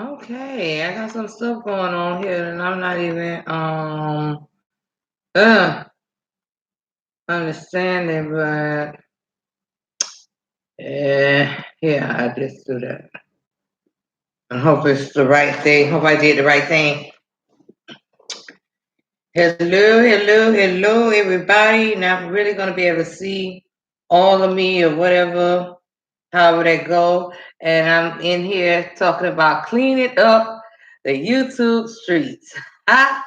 Okay, I got some stuff going on here and I'm not even uh understanding, but yeah, I just do that. I hope it's the right thing. Hope I did the right thing. Hello, everybody. Not really gonna be able to see all of me or whatever, however that go. And I'm in here talking about cleaning up the YouTube streets. And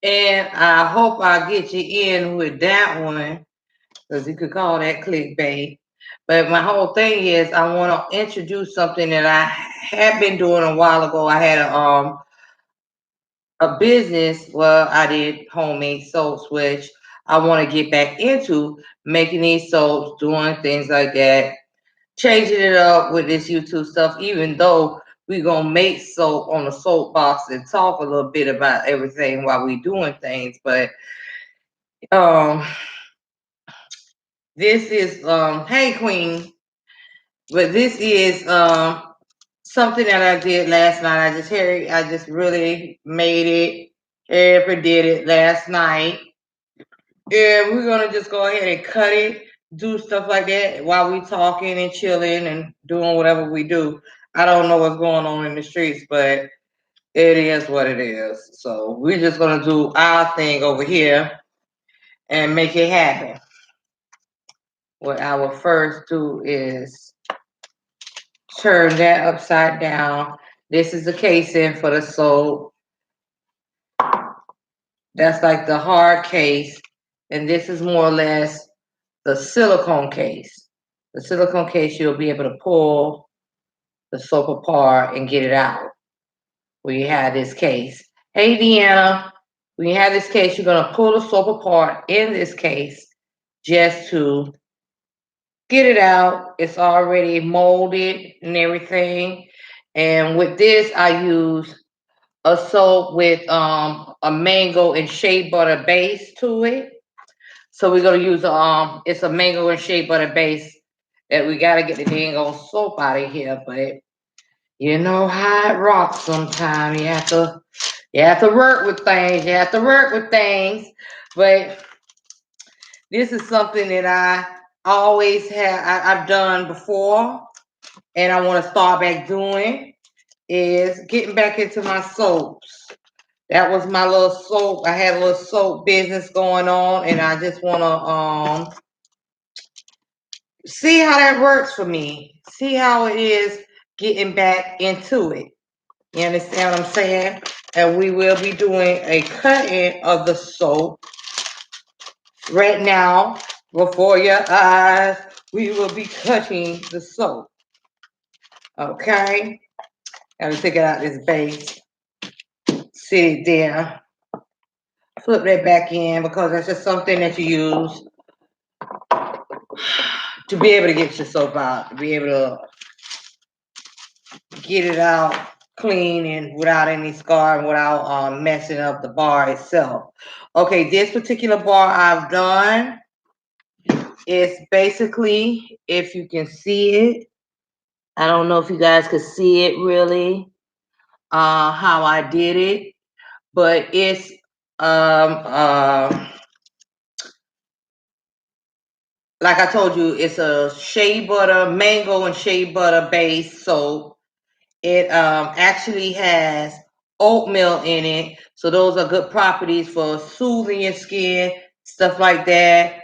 I hope I get you in with that one, because you could call that clickbait. But my whole thing is I want to introduce something that I had been doing a while ago. I had a business where I did homemade soaps, which I want to get back into making these soaps, doing things like that, changing it up with this YouTube stuff, even though we're going to make soap on the soapbox and talk a little bit about everything while we doing things. But um, this is, hey, Queen, but this is something that I did last night. I just really made it, ever did it last night. Yeah, we're gonna just go ahead and cut it, do stuff like that while we talking and chilling and doing whatever we do. I don't know what's going on in the streets, but it is what it is. So we're just gonna do our thing over here and make it happen. What I will first do is turn that upside down. This is the casing for the soap. That's like the hard case. And this is more or less the silicone case. The silicone case, you'll be able to pull the soap apart and get it out. When you have this case. Hey, Deanna, when you have this case, you're going to pull the soap apart in this case just to get it out. It's already molded and everything. And with this, I use a soap with a mango and shea butter base to it. So we're gonna use it's a mango and shea butter base that we gotta get the dang old soap out of here, but you know how it rocks sometimes. You have to work with things. You have to work with things. But this is something that I always I've done before, and I want to start back doing is getting back into my soaps. That was my little soap. I had a little soap business going on, and I just want to see how that works for me. See how it is getting back into it. You understand what I'm saying? And we will be doing a cutting of the soap right now before your eyes. We will be cutting the soap. Okay? Gotta take it out this base. Sit it there. Flip that back in because that's just something that you use to be able to get your soap out, to be able to get it out clean and without any scar and without messing up the bar itself. Okay, this particular bar I've done is basically, if you can see it, I don't know if you guys could see it really, how I did it, but it's like I told you, it's a shea butter, mango and shea butter base soap. It actually has oatmeal in it, so those are good properties for soothing your skin, stuff like that.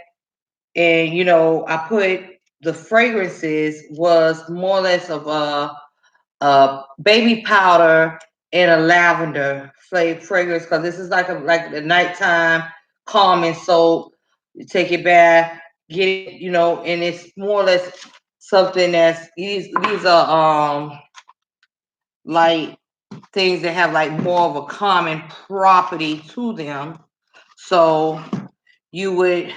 And you know, I put the fragrances was more or less of a baby powder and a lavender fragrance because this is like the nighttime calming soap. You take it bath, get it, you know, and it's more or less something that's these are like things that have like more of a common property to them. So you would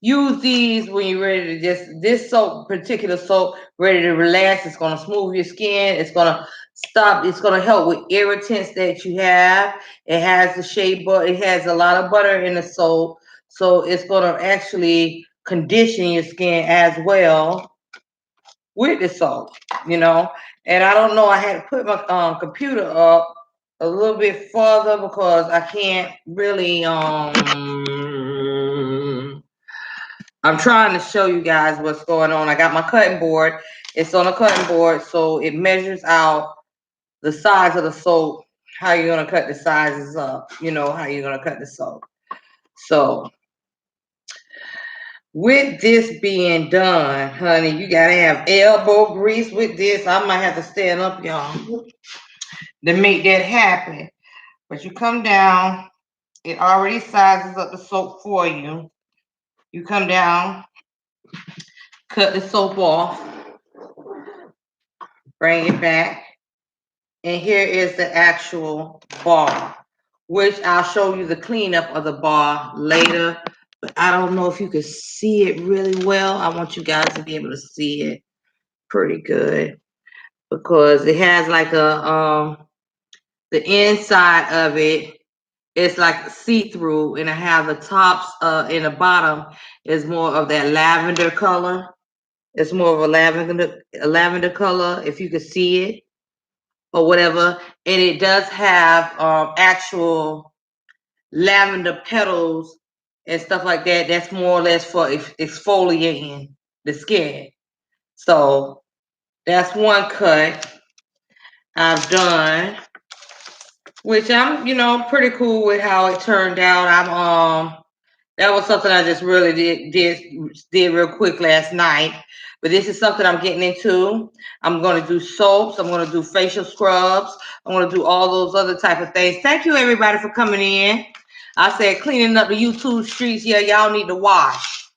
use these when you're ready to just this soap, particular soap, ready to relax. It's gonna smooth your skin. It's gonna stop. It's gonna help with irritants that you have. It has the shea butter. It has a lot of butter in the soap, so it's gonna actually condition your skin as well with the soap, you know. And I don't know, I had to put my computer up a little bit further because I can't really I'm trying to show you guys what's going on. I got my cutting board. It's on a cutting board, so it measures out the size of the soap, how you're gonna cut the sizes up, you know, how you're gonna cut the soap. So with this being done, honey, you gotta have elbow grease with this. I might have to stand up, y'all, to make that happen. But you come down, it already sizes up the soap for you. You come down, cut the soap off, bring it back, and here is the actual bar, which I'll show you the cleanup of the bar later. But I don't know if you can see it really well. I want you guys to be able to see it pretty good because it has like a the inside of it is like see-through, and I have the tops and the bottom is more of that lavender color. It's more of a lavender color, if you can see it or whatever. And it does have actual lavender petals and stuff like that. That's more or less for exfoliating the skin. So that's one cut I've done, which I'm, you know, pretty cool with how it turned out. That was something I just really did real quick last night. But this is something I'm getting into. I'm going to do soaps. I'm going to do facial scrubs. I'm going to do all those other type of things. Thank you, everybody, for coming in. I said cleaning up the YouTube streets. Yeah, y'all need to wash.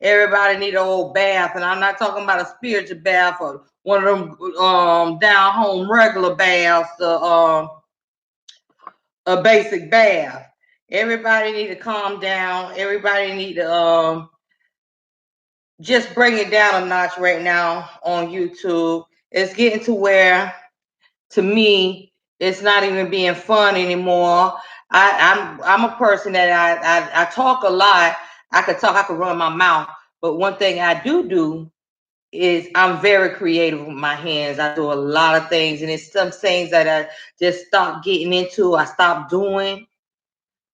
Everybody need an old bath. And I'm not talking about a spiritual bath or one of them down home regular baths, a basic bath. Everybody need to calm down. Everybody need to just bring it down a notch right now on YouTube. It's getting to where, to me, it's not even being fun anymore. I'm a person that I talk a lot. I could run my mouth. But one thing I do is I'm very creative with my hands. I do a lot of things, and it's some things that I just stopped getting into. I stopped doing.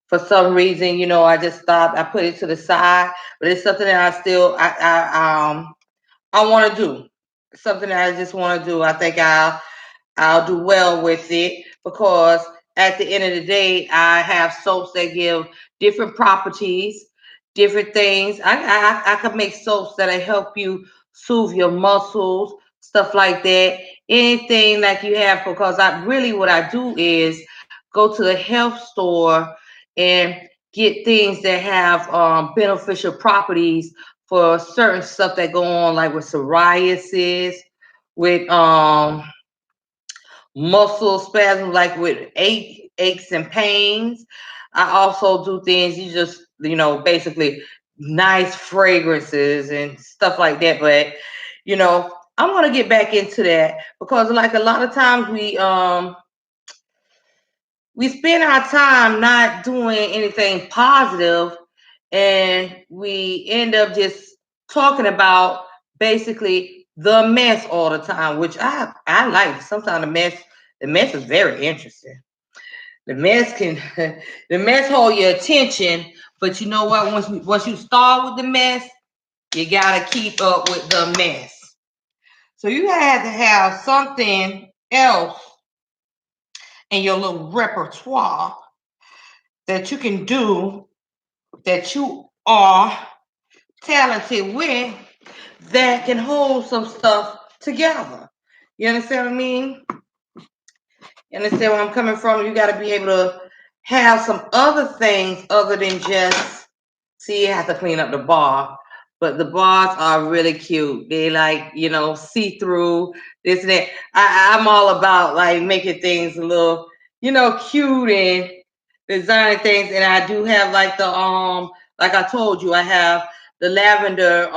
For some reason, you know, I just stopped. I put it to the side, but it's something that I want to do. Something that I just want to do. I think I'll do well with it because at the end of the day, I have soaps that give different properties, different things. I could make soaps that'll help you soothe your muscles, stuff like that. Anything like you have, because what I do is go to the health store and get things that have beneficial properties for certain stuff that go on, like with psoriasis, with muscle spasms, like with aches and pains. I also do things, you just, you know, basically nice fragrances and stuff like that. But, you know, I want to get back into that because like a lot of times we spend our time not doing anything positive, and we end up just talking about basically the mess all the time, which I like. Sometimes the mess is very interesting. The mess can the mess hold your attention, but you know what? Once you start with the mess, you gotta keep up with the mess. So you had to have something else in your little repertoire that you can do, that you are talented with, that can hold some stuff together. You understand what I mean? You understand where I'm coming from? You got to be able to have some other things other than just, see, you have to clean up the bar. But the bars are really cute. They like, you know, see-through, this and that. I'm all about like making things a little, you know, cute and designing things. And I do have like like I told you, I have the lavender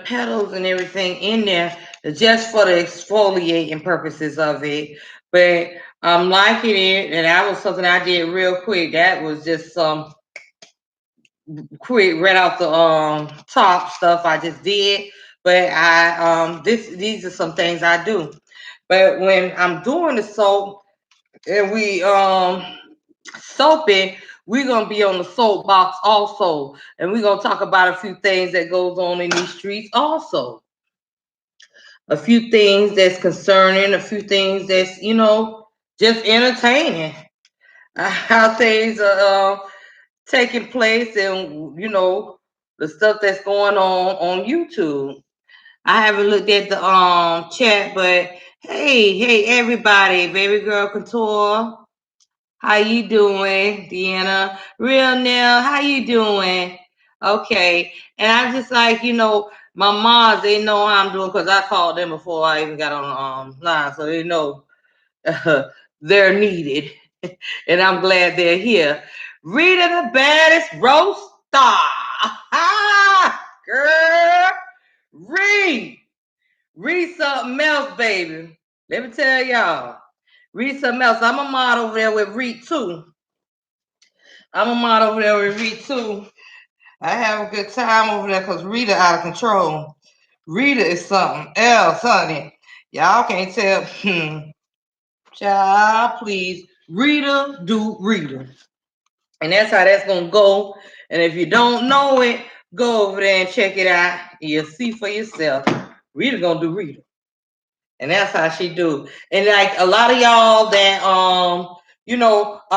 petals and everything in there just for the exfoliating purposes of it. But I'm liking it, and that was something I did real quick. That was just some quick right off the top stuff I just did But these are some things I do. But when I'm doing the soap and we soaping, we're gonna be on the soapbox also, and we're gonna talk about a few things that goes on in these streets also. A few things that's concerning, a few things that's just entertaining. How things are taking place, and the stuff that's going on YouTube. I haven't looked at the chat, but hey everybody, baby girl Couture, how you doing? Deanna, Real Nell, how you doing? Okay, and I'm just like my moms, they know how I'm doing because I called them before I even got on the line, so they know they're needed, and I'm glad they're here. Rita, the baddest roast star. Girl, read something else, baby. Let me tell y'all. Read something else. I'm a mod over there with Reed too. I'm a mod over there with Reed too. I have a good time over there because Rita out of control. Rita is something else, honey. Y'all can't tell. Child, please. Rita do Rita. And that's how that's gonna go. And if you don't know it, go over there and check it out. You'll see for yourself. Rita gonna do Rita. And that's how she do. And like a lot of y'all that are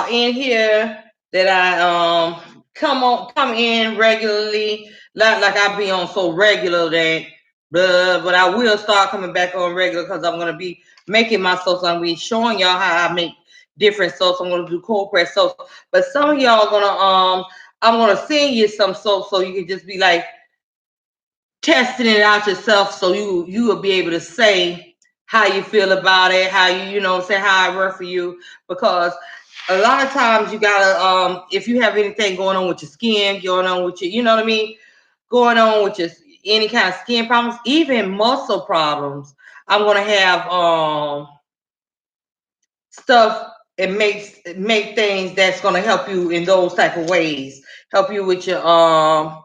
in here that I come in regularly, like I be on so regular that but I will start coming back on regular because I'm gonna be making my soaps. I'm gonna be showing y'all how I make different soaps. I'm gonna do cold press soaps. But some of y'all are gonna I'm gonna send you some soaps so you can just be like testing it out yourself, so you will be able to say how you feel about it, how say how it worked for you. Because a lot of times you gotta if you have anything going on with your skin, going on with your what I mean, going on with your any kind of skin problems, even muscle problems, I'm gonna have stuff and make things that's gonna help you in those type of ways. Help you with your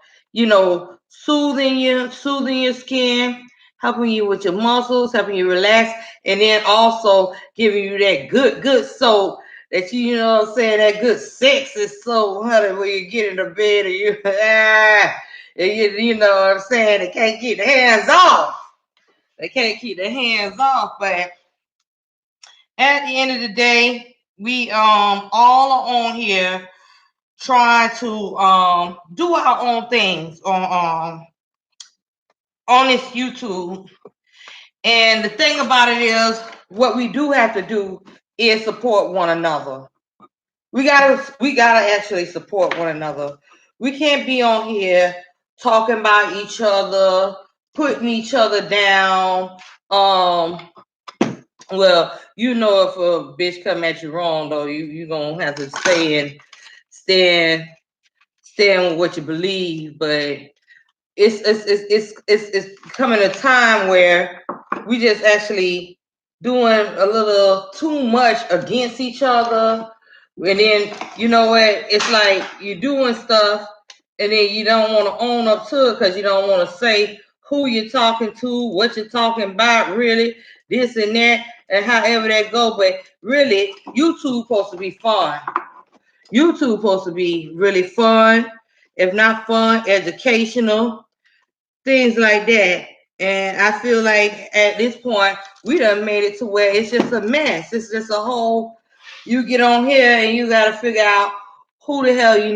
soothing your skin, helping you with your muscles, helping you relax, and then also giving you that good soap that you know what I'm saying, that good sexy soap, honey, when you get in the bed and you and you know what I'm saying, they can't keep the hands off. They can't keep their hands off, but at the end of the day, we all are on here trying to do our own things on this YouTube. And the thing about it is, what we do have to do is support one another. We gotta actually support one another. We can't be on here talking about each other, putting each other down. Well, if a bitch come at you wrong though, you gonna have to stand with what you believe. But it's coming a time where we just actually doing a little too much against each other. And then you know what? It's like you're doing stuff and then you don't want to own up to it because you don't want to say who you're talking to, what you're talking about, really, this and that, and however that go. But really, YouTube supposed to be fun. YouTube supposed to be really fun, if not fun, educational, things like that. And I feel like at this point, we done made it to where it's just a mess. It's just a whole, you get on here and you got to figure out who the hell you're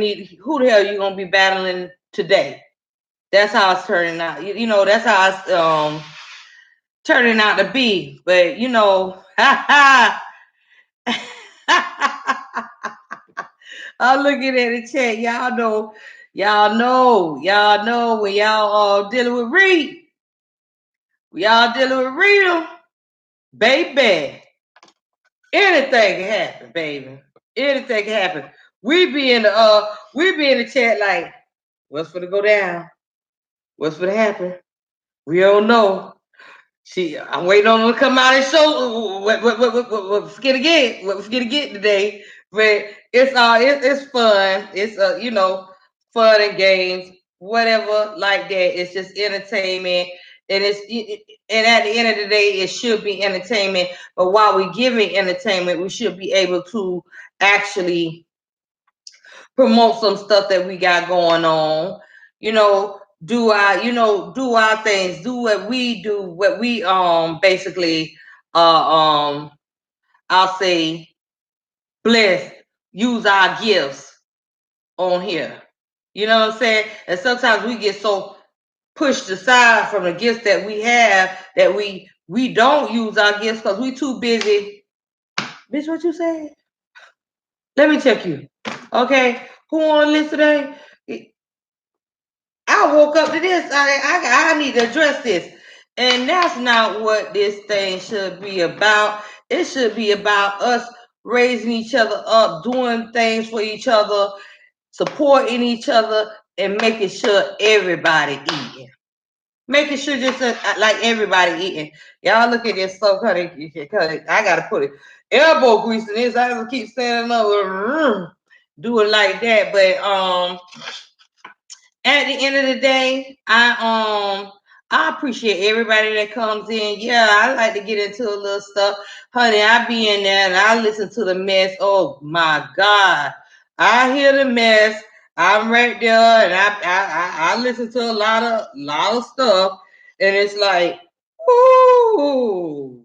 going to be battling today. That's how it's turning out. That's how it's turning out to be. But, I'm looking at the chat. Y'all know when y'all dealing with Reed. Y'all dealing with Rita, baby. Anything can happen, baby. Anything can happen. We be in the chat like, what's gonna go down? What's gonna happen? We don't know. I'm waiting on them to come out and show what what's gonna get. What we're gonna get today. But it's fun. It's fun and games, whatever like that. It's just entertainment. And at the end of the day, it should be entertainment. But while we're giving entertainment, we should be able to actually promote some stuff that we got going on. You know, do our things, do what we do, what we basically I'll say bless, use our gifts on here. You know what I'm saying? And sometimes we get so pushed aside from the gifts that we have that we don't use our gifts because we too busy. Bitch, what you say? Let me check you. Okay, who on the list today? I woke up to this. I need to address this. And that's not what this thing should be about. It should be about us raising each other up, doing things for each other, supporting each other, and making sure everybody eating. Making sure just like everybody eating. Y'all look at this so cutting. I gotta put it elbow grease in this. I have to keep standing up, do it like that. But at the end of the day, I appreciate everybody that comes in. Yeah, I like to get into a little stuff. Honey, I be in there and I listen to the mess. Oh my God. I hear the mess. I'm right there and I listen to a lot of stuff. And it's like, ooh,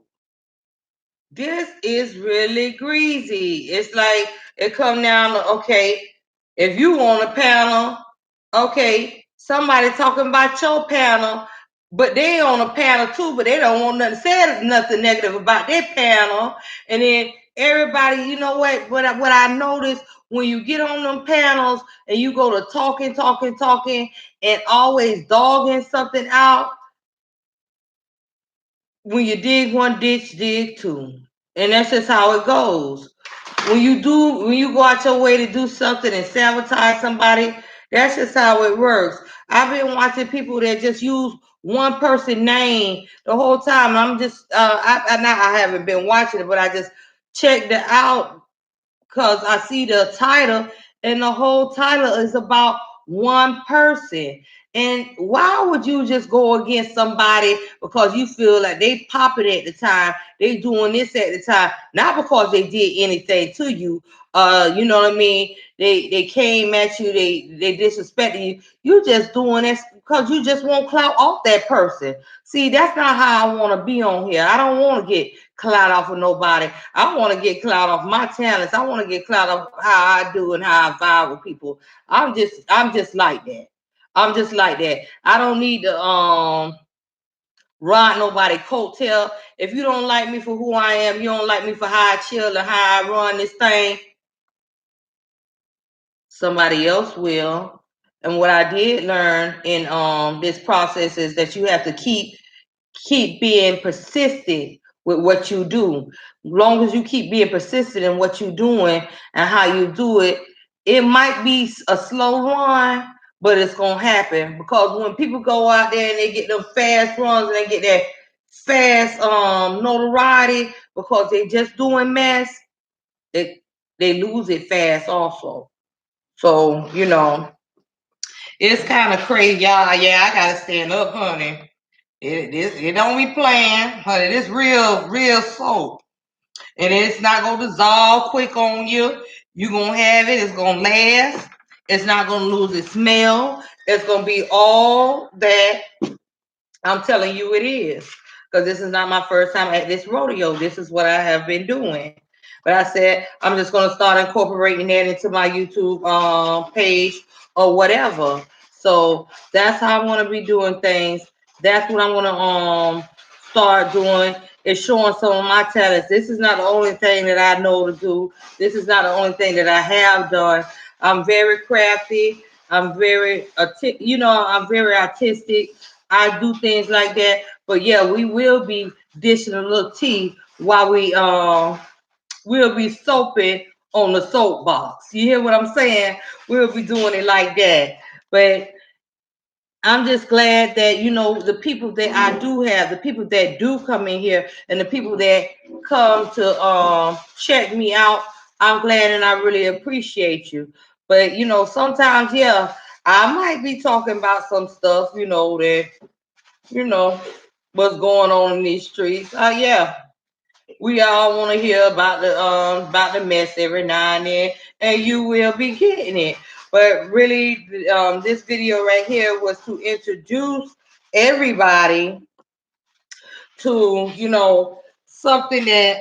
this is really greasy. It's like it come down to, okay, if you on a panel, okay, somebody talking about your panel, but they on a panel too, but they don't want nothing said, nothing negative about their panel. And then everybody, you know what I noticed when you get on them panels and you go to talking, and always dogging something out, when you dig one ditch, dig two. And that's just how it goes. When you go out your way to do something and sabotage somebody, that's just how it works. I've been watching people that just use one person name the whole time. I'm just I haven't been watching it, but I just checked it out because I see the title, and the whole title is about one person. And why would you just go against somebody because you feel like they popping at the time, they doing this at the time, not because they did anything to you? You know what I mean? They came at you, they disrespected you. You just doing this because you just want clout off that person. See, that's not how I want to be on here. I don't want to get clout off of nobody. I want to get clout off my talents. I want to get clout off how I do and how I vibe with people. I'm just like that. I'm just like that. I don't need to ride nobody coattail. If you don't like me for who I am, you don't like me for how I chill and how I run this thing, somebody else will. And what I did learn in this process is that you have to keep being persistent with what you do. As long as you keep being persistent in what you're doing and how you do it, it might be a slow run, but it's gonna happen. Because when people go out there and they get them fast runs and they get that fast notoriety because they just doing mess, they lose it fast also. So, it's kind of crazy, y'all. Yeah, I gotta stand up, honey. It don't be playing, honey. It's real soap. And it's not gonna dissolve quick on you. You're gonna have it, it's gonna last, it's not gonna lose its smell. It's gonna be all that I'm telling you it is. Because this is not my first time at this rodeo. This is what I have been doing. But I said I'm just gonna start incorporating that into my YouTube page or whatever. So that's how I'm gonna be doing things. That's what I'm gonna start doing, is showing some of my talents. This is not the only thing that I know to do. This is not the only thing that I have done. I'm very crafty. I'm very I'm very artistic. I do things like that. But yeah, we will be dishing a little tea while we'll be soaping on the soapbox. You hear what I'm saying? We'll be doing it like that. But I'm just glad that the people that I do have, the people that do come in here, and the people that come to check me out. I'm glad and I really appreciate you. But sometimes, yeah, I might be talking about some stuff, that you know, what's going on in these streets. Yeah, we all want to hear about the mess every now and then, and you will be getting it. But really, this video right here was to introduce everybody to, something that,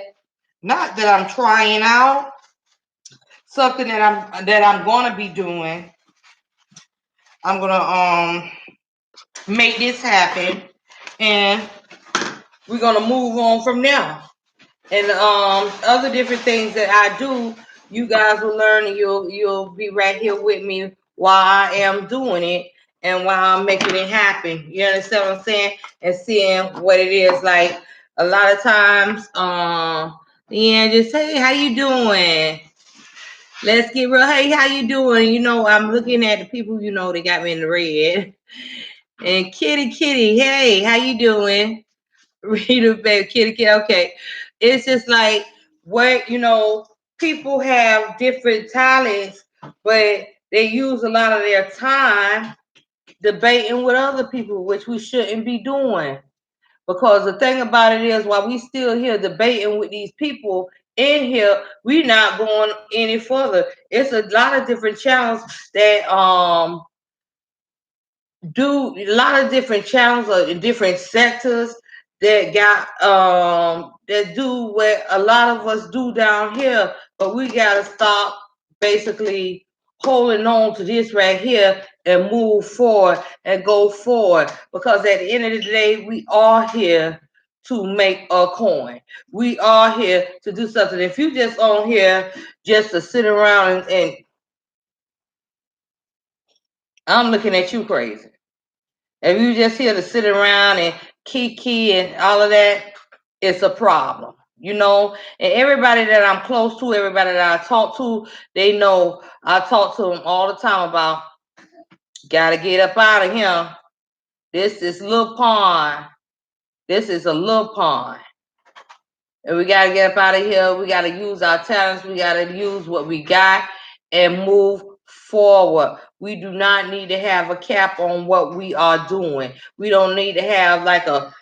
not that I'm trying out, something that I'm gonna be doing. I'm gonna make this happen, and we're gonna move on from there. And other different things that I do, you guys will learn, and you'll be right here with me while I am doing it and while I'm making it happen. You understand what I'm saying? And seeing what it is like. A lot of times, yeah, just hey, how you doing? Let's get real. Hey, how you doing? I'm looking at the people. They got me in the red. And Kitty, hey, how you doing? Rita, baby, Kitty. Okay, it's just like what people have different talents, but they use a lot of their time debating with other people, which we shouldn't be doing. Because the thing about it is, while we still here debating with these people in here, we not going any further. It's a lot of different channels that do a lot of different channels or in different sectors that got that do what a lot of us do down here, but we gotta stop basically holding on to this right here and move forward and go forward, because at the end of the day we are here to make a coin. We are here to do something. If you just on here just to sit around and I'm looking at you crazy. If you just here to sit around and kiki and all of that, it's a problem, And everybody that I'm close to, everybody that I talk to, they know I talk to them all the time about gotta get up out of here. This is little pond. This is a little pond. And we got to get up out of here. We got to use our talents. We got to use what we got and move forward. We do not need to have a cap on what we are doing. We don't need to have like a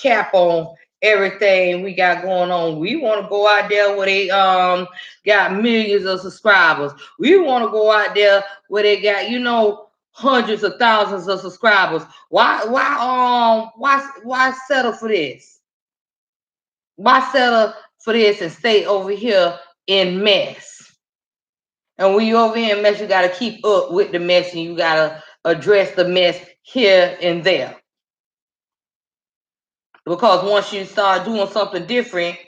cap on everything we got going on. We want to go out there where they got millions of subscribers. We want to go out there where they got, hundreds of thousands of subscribers. Why settle for this? Why settle for this and stay over here in mess? And when you over here in mess, you got to keep up with the mess, and you got to address the mess here and there. Because once you start doing something different,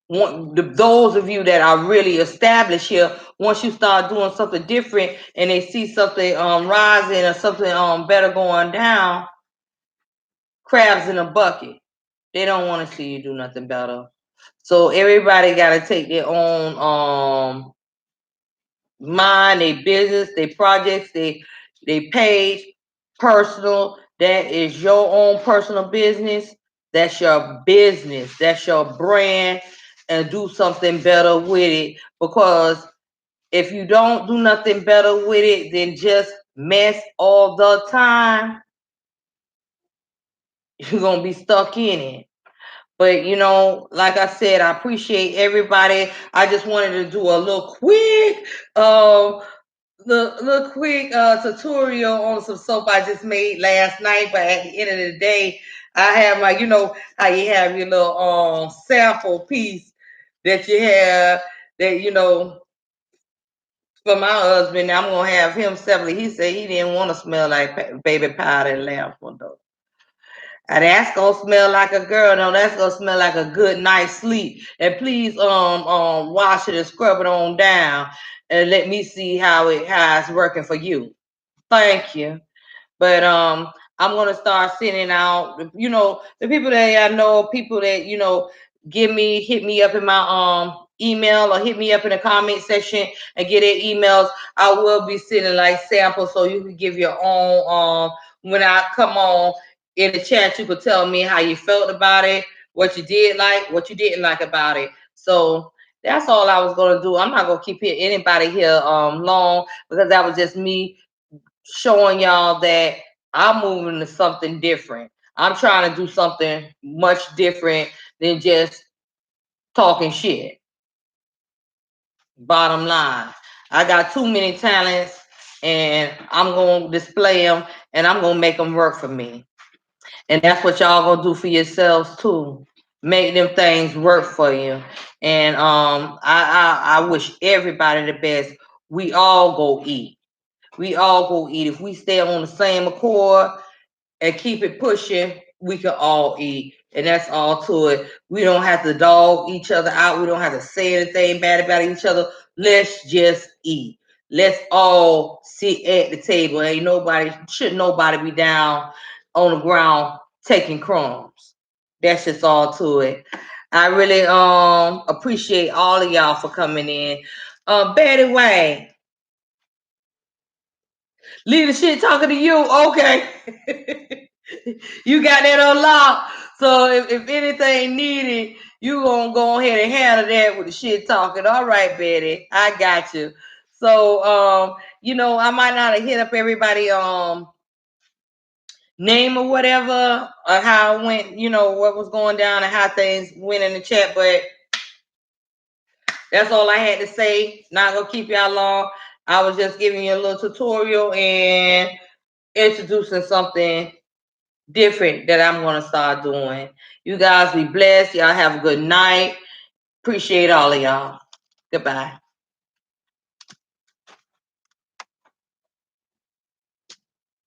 those of you that are really established here, once you start doing something different and they see something rising or something better going down, crabs in a bucket. They don't want to see you do nothing better. So everybody got to take their own mind, their business, their projects, their page, personal. That is your own personal business. That's your business. That's your brand, and do something better with it. Because if you don't do nothing better with it than just mess all the time, you're gonna be stuck in it. But like I said, I appreciate everybody. I just wanted to do a little quick tutorial on some soap I just made last night. But at the end of the day, I have my, how you have your little sample piece that you have that, for my husband. I'm gonna have him separately. He said he didn't want to smell like baby powder and lamp though. And that's gonna smell like a girl. No, that's gonna smell like a good night's sleep. And please wash it and scrub it on down and let me see how it's working for you. Thank you. But I'm gonna start sending out, the people that I know, people that hit me up in my email or hit me up in the comment section and get their emails. I will be sending like samples so you can give your own when I come on in the chat, you could tell me how you felt about it, what you did like, what you didn't like about it. So that's all I was gonna do. I'm not gonna keep anybody here long, because that was just me showing y'all that I'm moving to something different. I'm trying to do something much different than just talking shit. Bottom line, I got too many talents, and I'm gonna display them, and I'm gonna make them work for me. And that's what y'all gonna do for yourselves too. Make them things work for you. And I wish everybody the best. We all go eat. We all go eat. If we stay on the same accord and keep it pushing, we can all eat. And that's all to it. We don't have to dog each other out. We don't have to say anything bad about each other. Let's just eat. Let's all sit at the table. Ain't nobody, should nobody be down on the ground taking crumbs. That's just all to it. I really appreciate all of y'all for coming in. Betty Wayne, leave the shit talking to you. Okay. You got that unlocked. So if anything needed, you gonna go ahead and handle that with the shit talking. All right, Betty. I got you. So you know, I might not have hit up everybody name or whatever, or how it went, you know, what was going down and how things went in the chat, but that's all I had to say. Not gonna keep y'all long. I was just giving you a little tutorial and introducing something different that I'm gonna start doing. You guys be blessed. Y'all have a good night. Appreciate all of y'all. Goodbye.